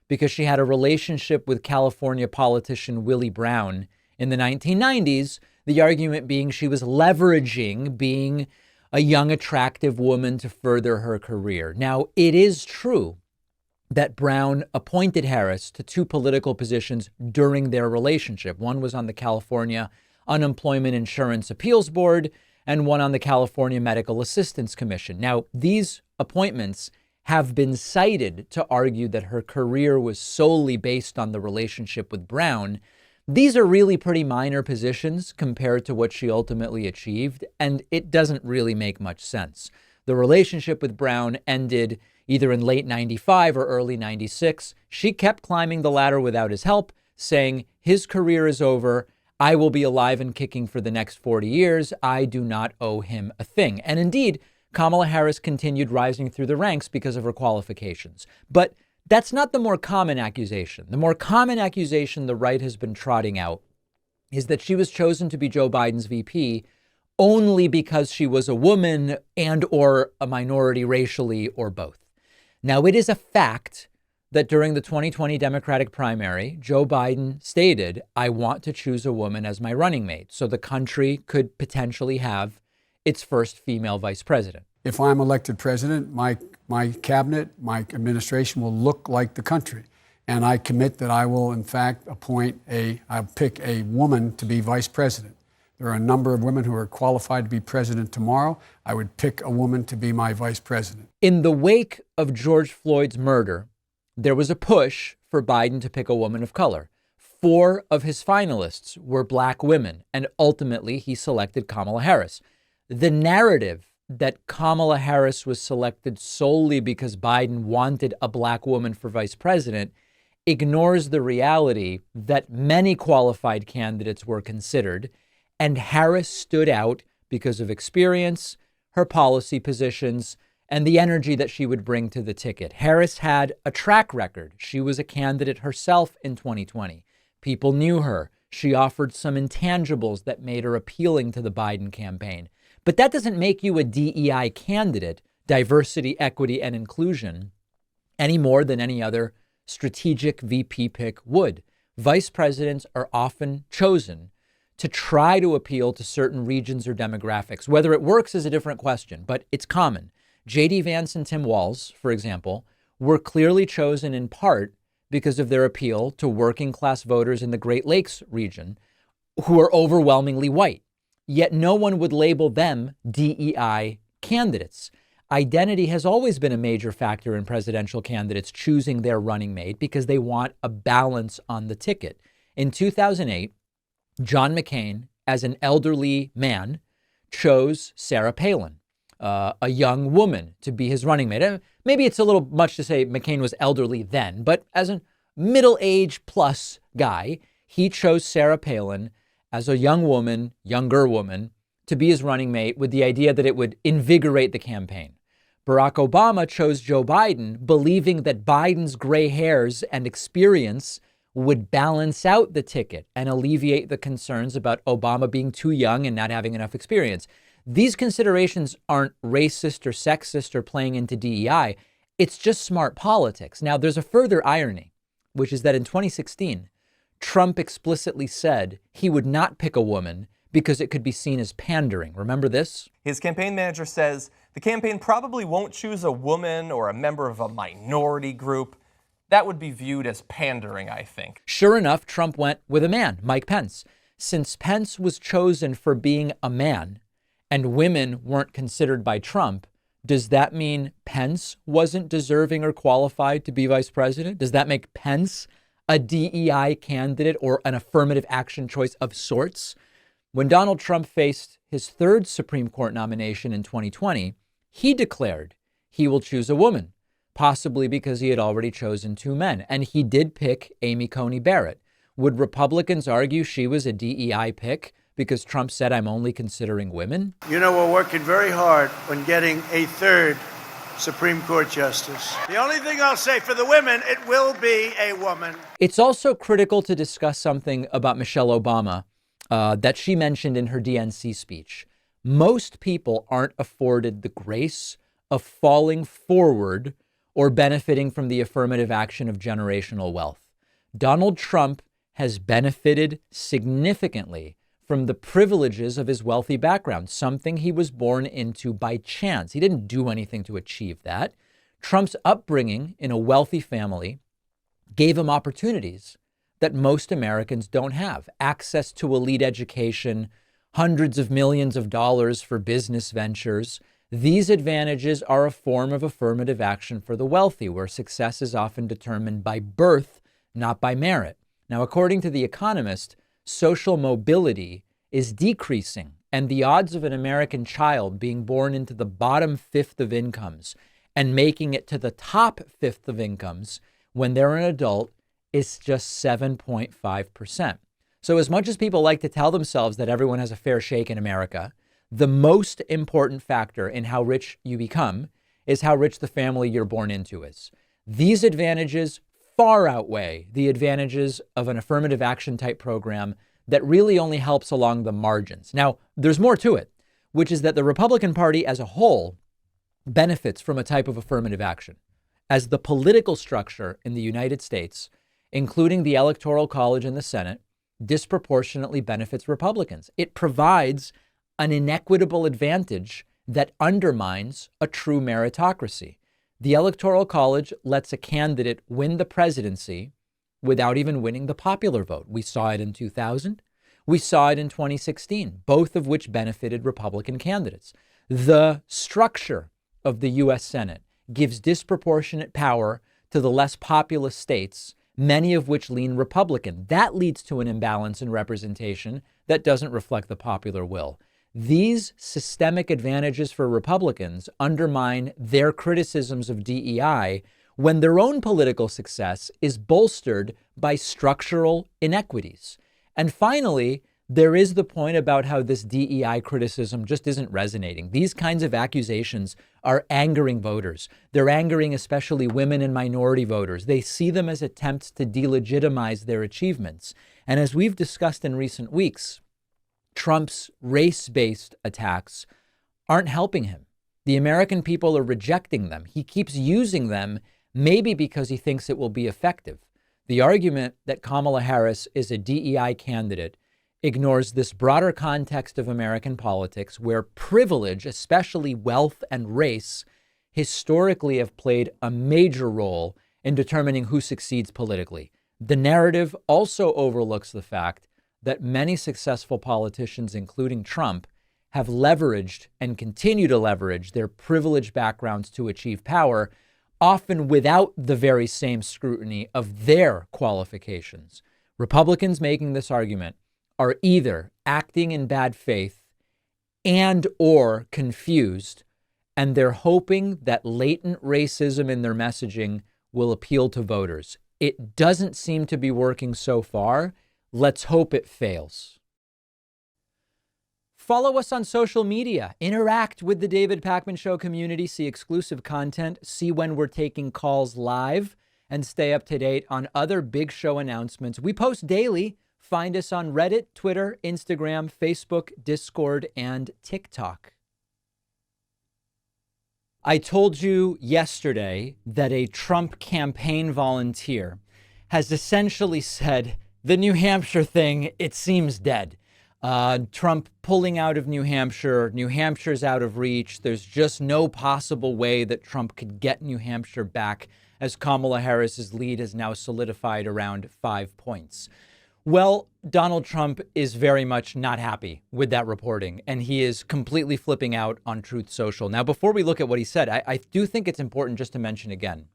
because she had a relationship with California politician Willie Brown in the 1990s, the argument being she was leveraging being a young, attractive woman to further her career. Now, it is true that Brown appointed Harris to two political positions during their relationship. One was on the California Unemployment Insurance Appeals Board and one on the California Medical Assistance Commission. Now, these appointments have been cited to argue that her career was solely based on the relationship with Brown. These are really pretty minor positions compared to what she ultimately achieved, and it doesn't really make much sense. The relationship with Brown ended either in late 95 or early 96. She kept climbing the ladder without his help, saying, his career is over. I will be alive and kicking for the next 40 years. I do not owe him a thing. And indeed, Kamala Harris continued rising through the ranks because of her qualifications. But that's not the more common accusation. The more common accusation the right has been trotting out is that she was chosen to be Joe Biden's VP only because she was a woman and or a minority racially or both. Now, it is a fact that during the 2020 Democratic primary, Joe Biden stated, I want to choose a woman as my running mate, so the country could potentially have its first female vice president. If I'm elected president, my cabinet, my administration will look like the country. And I commit that I will, in fact, I'll pick a woman to be vice president. There are a number of women who are qualified to be president tomorrow. I would pick a woman to be my vice president. In the wake of George Floyd's murder, there was a push for Biden to pick a woman of color. 4 of his finalists were black women, and ultimately he selected Kamala Harris. The narrative that Kamala Harris was selected solely because Biden wanted a black woman for vice president ignores the reality that many qualified candidates were considered, and Harris stood out because of experience, her policy positions, and the energy that she would bring to the ticket. Harris had a track record. She was a candidate herself in 2020. People knew her. She offered some intangibles that made her appealing to the Biden campaign. But that doesn't make you a DEI candidate, diversity, equity, and inclusion, any more than any other strategic VP pick would. Vice presidents are often chosen to try to appeal to certain regions or demographics. Whether it works is a different question, but it's common. JD Vance and Tim Walz, for example, were clearly chosen in part because of their appeal to working class voters in the Great Lakes region who are overwhelmingly white. Yet no one would label them DEI candidates. Identity has always been a major factor in presidential candidates choosing their running mate because they want a balance on the ticket. In 2008, John McCain, as an elderly man, chose Sarah Palin, a young woman, to be his running mate. Maybe it's a little much to say McCain was elderly then, but as a middle-aged plus guy, he chose Sarah Palin as a younger woman, to be his running mate with the idea that it would invigorate the campaign. Barack Obama chose Joe Biden, believing that Biden's gray hairs and experience would balance out the ticket and alleviate the concerns about Obama being too young and not having enough experience. These considerations aren't racist or sexist or playing into DEI. It's just smart politics. Now, there's a further irony, which is that in 2016, Trump explicitly said he would not pick a woman because it could be seen as pandering. Remember this? His campaign manager says the campaign probably won't choose a woman or a member of a minority group. That would be viewed as pandering, I think. Sure enough, Trump went with a man, Mike Pence. Since Pence was chosen for being a man and women weren't considered by Trump, does that mean Pence wasn't deserving or qualified to be vice president? Does that make Pence a DEI candidate or an affirmative action choice of sorts? When Donald Trump faced his third Supreme Court nomination in 2020, he declared he will choose a woman, possibly because he had already chosen two men. And he did pick Amy Coney Barrett. Would Republicans argue she was a DEI pick because Trump said, I'm only considering women? You know, we're working very hard on getting a third Supreme Court justice. The only thing I'll say for the women, it will be a woman. It's also critical to discuss something about Michelle Obama that she mentioned in her DNC speech. Most people aren't afforded the grace of falling forward or benefiting from the affirmative action of generational wealth. Donald Trump has benefited significantly from the privileges of his wealthy background, something he was born into by chance. He didn't do anything to achieve that. Trump's upbringing in a wealthy family gave him opportunities that most Americans don't have. Access to elite education, hundreds of millions of dollars for business ventures. These advantages are a form of affirmative action for the wealthy, where success is often determined by birth, not by merit. Now, according to The Economist, social mobility is decreasing, and the odds of an American child being born into the bottom fifth of incomes and making it to the top fifth of incomes when they're an adult is just 7.5%. So as much as people like to tell themselves that everyone has a fair shake in America, the most important factor in how rich you become is how rich the family you're born into is. These advantages far outweigh the advantages of an affirmative action type program that really only helps along the margins. Now, there's more to it, which is that the Republican Party as a whole benefits from a type of affirmative action, as the political structure in the United States, including the Electoral College and the Senate, disproportionately benefits Republicans. It provides an inequitable advantage that undermines a true meritocracy. The Electoral College lets a candidate win the presidency without even winning the popular vote. We saw it in 2000. We saw it in 2016, both of which benefited Republican candidates. The structure of the U.S. Senate gives disproportionate power to the less populous states, many of which lean Republican. That leads to an imbalance in representation that doesn't reflect the popular will. These systemic advantages for Republicans undermine their criticisms of DEI when their own political success is bolstered by structural inequities. And finally, there is the point about how this DEI criticism just isn't resonating. These kinds of accusations are angering voters. They're angering especially women and minority voters. They see them as attempts to delegitimize their achievements. And as we've discussed in recent weeks, Trump's race-based attacks aren't helping him. The American people are rejecting them. He keeps using them, maybe because he thinks it will be effective. The argument that Kamala Harris is a DEI candidate ignores this broader context of American politics, where privilege, especially wealth and race, historically have played a major role in determining who succeeds politically. The narrative also overlooks the fact that many successful politicians, including Trump, have leveraged and continue to leverage their privileged backgrounds to achieve power, often without the very same scrutiny of their qualifications. Republicans making this argument are either acting in bad faith and or confused, and they're hoping that latent racism in their messaging will appeal to voters. It doesn't seem to be working so far. Let's hope it fails. Follow us on social media. Interact with the David Pakman Show community. See exclusive content. See when we're taking calls live. And stay up to date on other big show announcements. We post daily. Find us on Reddit, Twitter, Instagram, Facebook, Discord, and TikTok. I told you yesterday that a Trump campaign volunteer has essentially said, the New Hampshire thing, it seems dead. Trump pulling out of New Hampshire's out of reach. There's just no possible way that Trump could get New Hampshire back, as Kamala Harris's lead has now solidified around 5 points. Well, Donald Trump is very much not happy with that reporting, and he is completely flipping out on Truth Social. Now, before we look at what he said, I do think it's important just to mention again,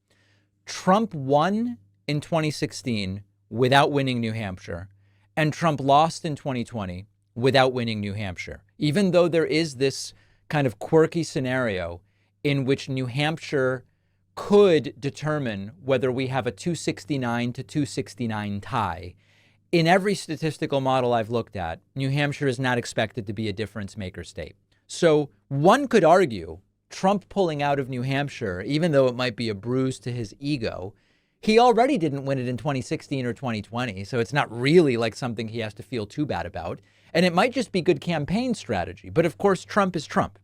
Trump won in 2016 without winning New Hampshire, and Trump lost in 2020 without winning New Hampshire, even though there is this kind of quirky scenario in which New Hampshire could determine whether we have a 269 to 269 tie. In every statistical model I've looked at, New Hampshire is not expected to be a difference maker state. So one could argue Trump pulling out of New Hampshire, even though it might be a bruise to his ego, he already didn't win it in 2016 or 2020. So it's not really like something he has to feel too bad about. And it might just be good campaign strategy. But of course, Trump is Trump.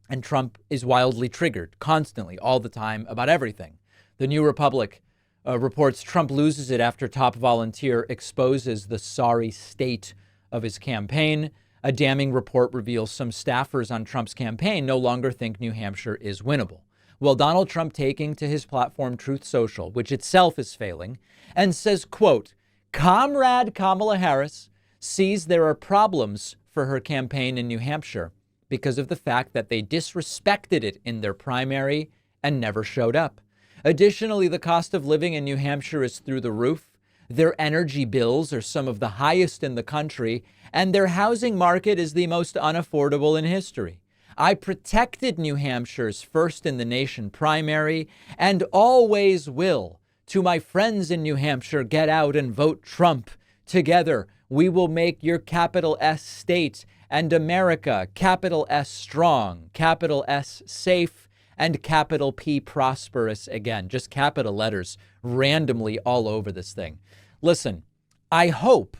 And Trump is wildly triggered constantly, all the time, about everything. The New Republic reports Trump loses it after top volunteer exposes the sorry state of his campaign. A damning report reveals some staffers on Trump's campaign no longer think New Hampshire is winnable. Well, Donald Trump taking to his platform Truth Social, which itself is failing, and says, quote, Comrade Kamala Harris sees there are problems for her campaign in New Hampshire because of the fact that they disrespected it in their primary and never showed up. Additionally, the cost of living in New Hampshire is through the roof. Their energy bills are some of the highest in the country, and their housing market is the most unaffordable in history. I protected New Hampshire's first in the nation primary and always will. To my friends in New Hampshire, get out and vote Trump. Together, we will make your capital S state and America capital S strong, capital S safe, and capital P prosperous again. Just capital letters randomly all over this thing. Listen, I hope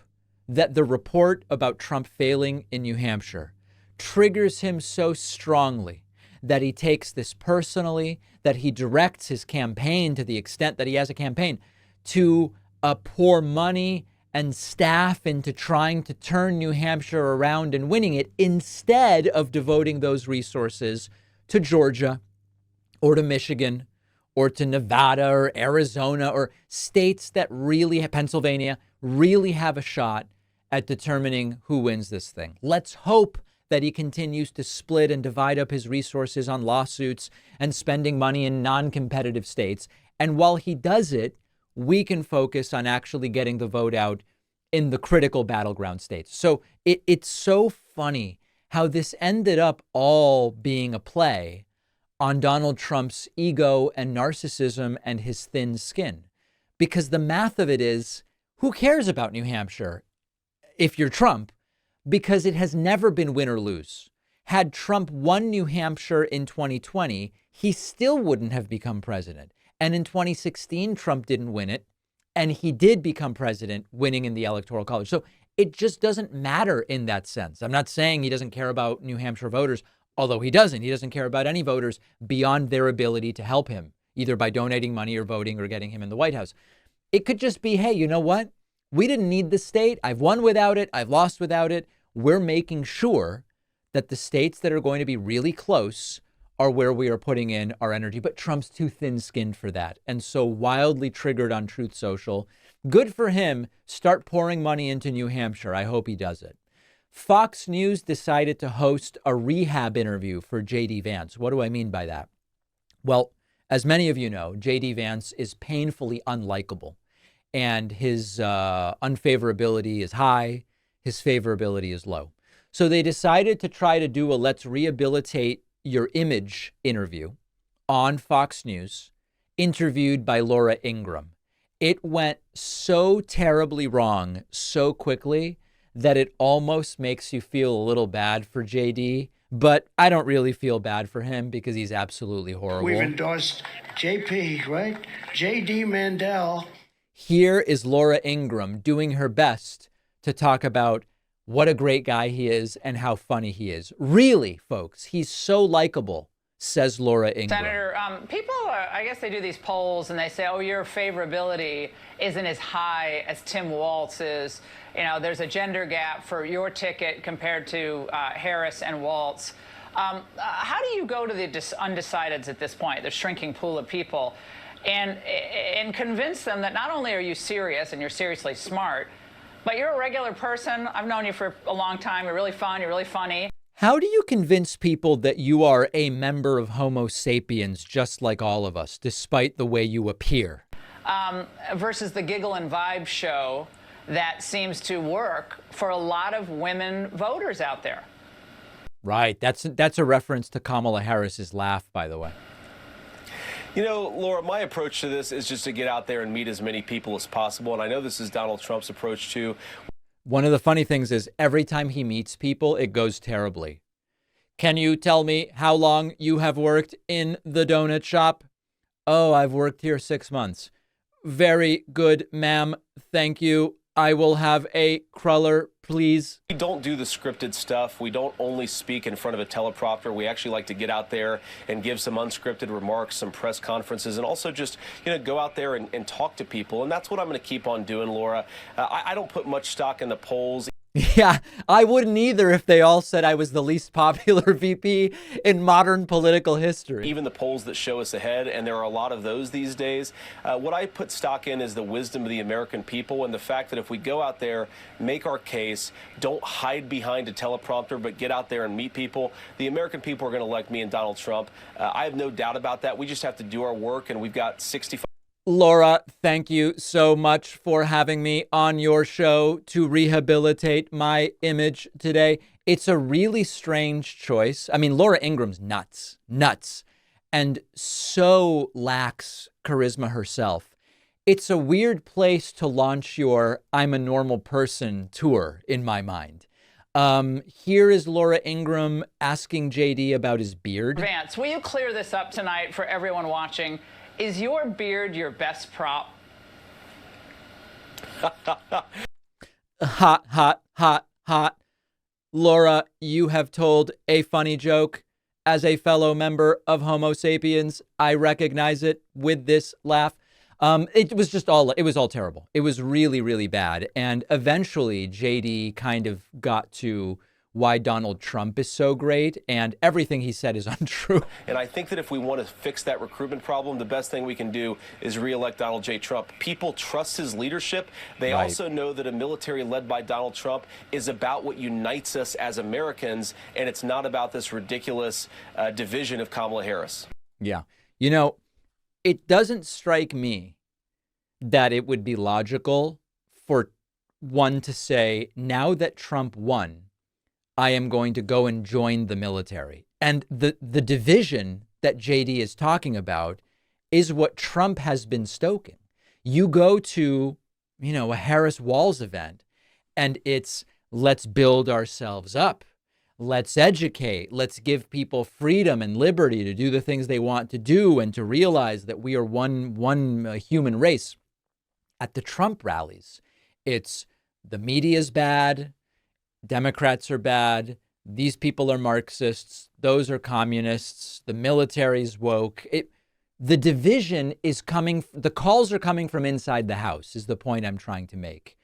that the report about Trump failing in New Hampshire triggers him so strongly that he takes this personally, that he directs his campaign, to the extent that he has a campaign, to pour money and staff into trying to turn New Hampshire around and winning it, instead of devoting those resources to Georgia or to Michigan or to Nevada or Arizona or states that really, Pennsylvania, really have a shot at determining who wins this thing. Let's hope that he continues to split and divide up his resources on lawsuits and spending money in non-competitive states. And while he does it, we can focus on actually getting the vote out in the critical battleground states. So it's so funny how this ended up all being a play on Donald Trump's ego and narcissism and his thin skin. Because the math of it is, who cares about New Hampshire if you're Trump? because it has never been win or lose. Had Trump won New Hampshire in 2020, he still wouldn't have become president. And in 2016, Trump didn't win it, and he did become president, winning in the Electoral College. So it just doesn't matter in that sense. I'm not saying he doesn't care about New Hampshire voters, although he doesn't. He doesn't care about any voters beyond their ability to help him, either by donating money or voting or getting him in the White House. It could just be, hey, you know what? We didn't need the state. I've won without it. I've lost without it. We're making sure that the states that are going to be really close are where we are putting in our energy. But Trump's too thin-skinned for that, and so wildly triggered on Truth Social. Good for him. Start pouring money into New Hampshire. I hope he does it. Fox News decided to host a rehab interview for JD Vance. What do I mean by that? Well, as many of you know, JD Vance is painfully unlikable, and his unfavorability is high. His favorability is low. So they decided to try to do a let's rehabilitate your image interview on Fox News, interviewed by Laura Ingraham. It went so terribly wrong so quickly that it almost makes you feel a little bad for JD, but I don't really feel bad for him because he's absolutely horrible. We've endorsed JP, right? JD Mandel. Here is Laura Ingraham doing her best to talk about what a great guy he is and how funny he is. Really, folks, he's so likable, says Laura Ingraham. Senator, people, I guess they do these polls and they say, oh, your favorability isn't as high as Tim Walz's. You know, there's a gender gap for your ticket compared to Harris and Walz. How do you go to the undecideds at this point, the shrinking pool of people, and convince them that not only are you serious and you're seriously smart, but you're a regular person. I've known you for a long time. You're really fun. You're really funny. How do you convince people that you are a member of Homo sapiens just like all of us, despite the way you appear? Versus the giggle and vibe show that seems to work for a lot of women voters out there. Right. That's a reference to Kamala Harris's laugh, by the way. You know, Laura, my approach to this is just to get out there and meet as many people as possible. And I know this is Donald Trump's approach too. One of the funny things is every time he meets people, it goes terribly. Can you tell me how long you have worked in the donut shop? Oh, I've worked here 6 months. Very good, ma'am. Thank you. I will have a cruller, please. We don't do the scripted stuff. We don't only speak in front of a teleprompter. We actually like to get out there and give some unscripted remarks, some press conferences, and also just, go out there and talk to people. And that's what I'm going to keep on doing, Laura. I don't put much stock in the polls. Yeah, I wouldn't either if they all said I was the least popular VP in modern political history. Even the polls that show us ahead, and there are a lot of those these days. What I put stock in is the wisdom of the American people and the fact that if we go out there, make our case, don't hide behind a teleprompter, but get out there and meet people, the American people are going to elect me and Donald Trump. I have no doubt about that. We just have to do our work, and we've got 65. Laura, thank you so much for having me on your show to rehabilitate my image today. It's a really strange choice. I mean, Laura Ingraham's nuts, and so lacks charisma herself. It's a weird place to launch your I'm a normal person tour, in my mind. Here is Laura Ingraham asking JD about his beard. Vance, will you clear this up tonight for everyone watching? Is your beard your best prop? Hot. Laura, you have told a funny joke. As a fellow member of Homo sapiens, I recognize it with this laugh. It was all terrible. It was really, really bad. And eventually JD kind of got to why Donald Trump is so great, and everything he said is untrue. And I think that if we want to fix that recruitment problem, the best thing we can do is re-elect Donald J. Trump. People trust his leadership. They also know that a military led by Donald Trump is about what unites us as Americans, and it's not about this ridiculous division of Kamala Harris. Yeah. It doesn't strike me that it would be logical for one to say, now that Trump won, I am going to go and join the military. And the division that JD is talking about is what Trump has been stoking. You go to, a Harris Walz event, and it's Let's build ourselves up. Let's educate. Let's give people freedom and liberty to do the things they want to do and to realize that we are one human race. At the Trump rallies, it's the media's bad, Democrats are bad, these people are Marxists, those are communists, the military's woke. The division is coming, the calls are coming from inside the house, is the point I'm trying to make.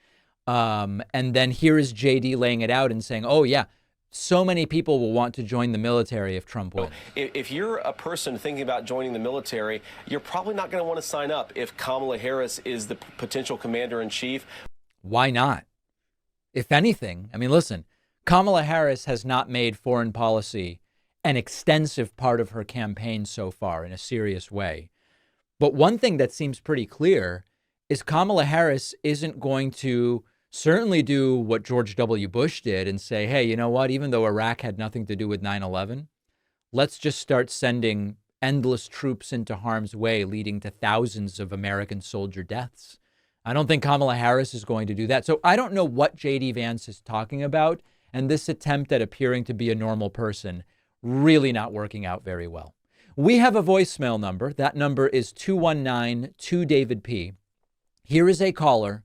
And then here is JD laying it out and saying, oh, yeah, so many people will want to join the military if Trump wins. If you're a person thinking about joining the military, you're probably not going to want to sign up if Kamala Harris is the potential commander-in-chief. Why not? If anything, I mean, listen, Kamala Harris has not made foreign policy an extensive part of her campaign so far in a serious way. But one thing that seems pretty clear is Kamala Harris isn't going to certainly do what George W. Bush did and say, hey, you know what, even though Iraq had nothing to do with 9/11, let's just start sending endless troops into harm's way, leading to thousands of American soldier deaths. I don't think Kamala Harris is going to do that. So I don't know what JD Vance is talking about. And this attempt at appearing to be a normal person really not working out very well. We have a voicemail number. That number is 219-2-DAVID-P. Here is a caller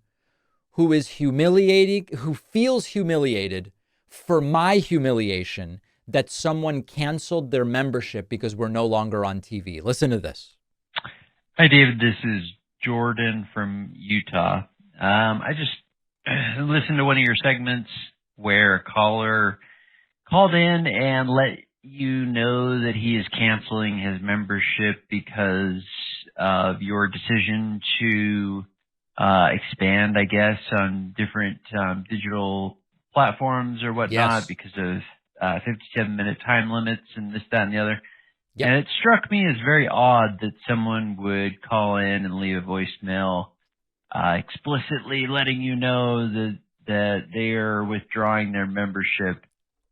who is who feels humiliated for my humiliation that someone canceled their membership because we're no longer on TV. Listen to this. Hi, David. This is Jordan from Utah. I just listened to one of your segments where a caller called in and let you know that he is canceling his membership because of your decision to expand, I guess, on different digital platforms or whatnot, yes, because of 57-minute time limits and this, that, and the other. Yep. And it struck me as very odd that someone would call in and leave a voicemail explicitly letting you know that they are withdrawing their membership.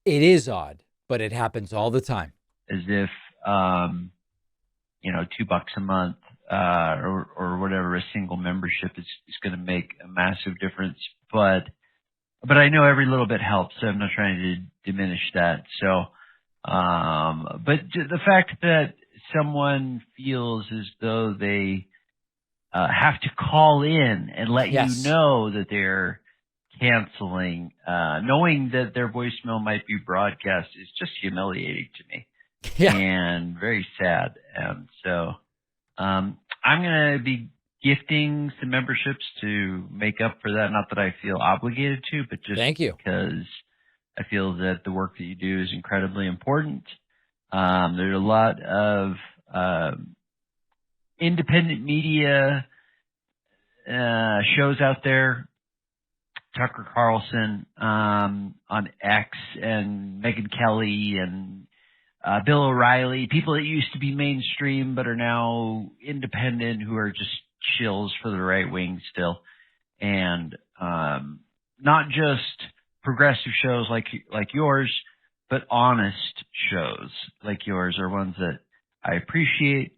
It is odd, but it happens all the time. As if, $2 a month or whatever a single membership is going to make a massive difference. But I know every little bit helps, so I'm not trying to diminish that. So, but the fact that someone feels as though they have to call in and let yes, you know that they're canceling, knowing that their voicemail might be broadcast, is just humiliating to me. Yeah. And very sad. And so I'm going to be gifting some memberships to make up for that. Not that I feel obligated to, but just thank you, because I feel that the work that you do is incredibly important. There's a lot of independent media shows out there. Tucker Carlson on X and Megyn Kelly and Bill O'Reilly, people that used to be mainstream but are now independent, who are just shills for the right wing still. And not just progressive shows like yours, but honest shows like yours are ones that I appreciate.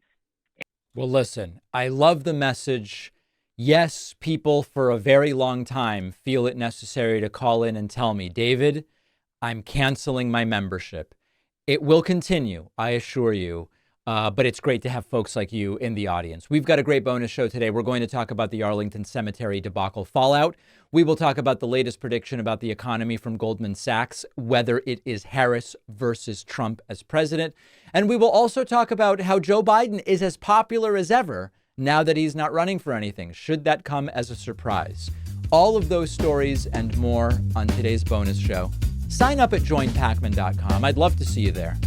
Well, listen, I love the message. Yes, people for a very long time feel it necessary to call in and tell me, David, I'm canceling my membership. It will continue, I assure you, but it's great to have folks like you in the audience. We've got a great bonus show today. We're going to talk about the Arlington Cemetery debacle fallout. We will talk about the latest prediction about the economy from Goldman Sachs, whether it is Harris versus Trump as president. And we will also talk about how Joe Biden is as popular as ever now that he's not running for anything. Should that come as a surprise? All of those stories and more on today's bonus show. Sign up at joinpacman.com. I'd love to see you there.